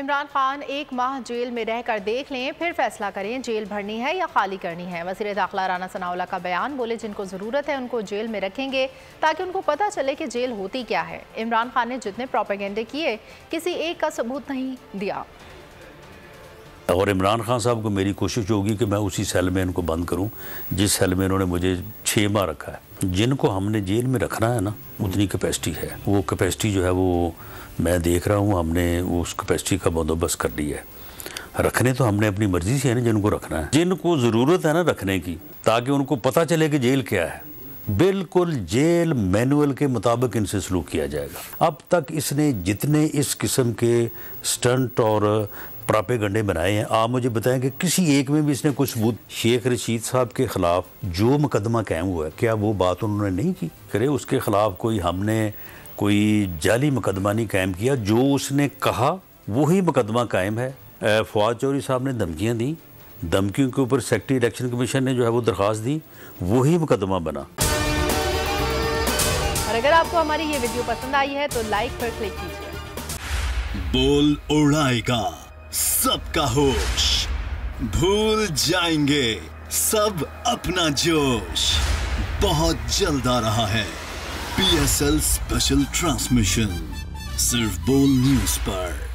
इमरान खान 1 माह जेल में रहकर देख लें, फिर फैसला करें जेल भरनी है या खाली करनी है। वज़ीर दाखिला राना सनाउल्लाह का बयान। बोले जिनको ज़रूरत है उनको जेल में रखेंगे ताकि उनको पता चले कि जेल होती क्या है। इमरान खान ने जितने प्रोपेगेंडे किए किसी एक का सबूत नहीं दिया। और इमरान खान साहब को मेरी कोशिश होगी कि मैं उसी सेल में इनको बंद करूं जिस सेल में इन्होंने मुझे 6 माह रखा है। जिनको हमने जेल में रखना है ना, उतनी कैपेसिटी है। वो कैपेसिटी जो है वो मैं देख रहा हूँ, हमने उस कैपेसिटी का बंदोबस्त कर लिया है। रखने तो हमने अपनी मर्जी से है ना जिनको रखना है, जिनको ज़रूरत है ना रखने की, ताकि उनको पता चले कि जेल क्या है। बिल्कुल जेल मैनुअल के मुताबिक इनसे सलूक किया जाएगा। अब तक इसने जितने इस किस्म के स्टंट और प्रोपेगेंडे बनाए हैं, आप मुझे बताएं कि किसी एक में भी इसने कुछ सबूत। शेख रशीद साहब के खिलाफ जो मुकदमा कायम हुआ है, क्या वो बात उन्होंने नहीं की? करे उसके खिलाफ हमने कोई जाली मुकदमा नहीं कायम किया। जो उसने कहा वही मुकदमा कायम है। फवाद चौधरी साहब ने धमकियाँ दी, धमकियों के ऊपर सेक्रेटरी इलेक्शन कमीशन ने जो है वो दरख्वास्त दी, वही मुकदमा बना। और अगर आपको हमारी ये वीडियो पसंद आई है तो लाइक पर क्लिक कीजिए। बोल उड़ाएगा सबका होश, भूल जाएंगे सब अपना जोश। बहुत जल्द आ रहा है PSL स्पेशल ट्रांसमिशन, सिर्फ बोल न्यूज़ पर।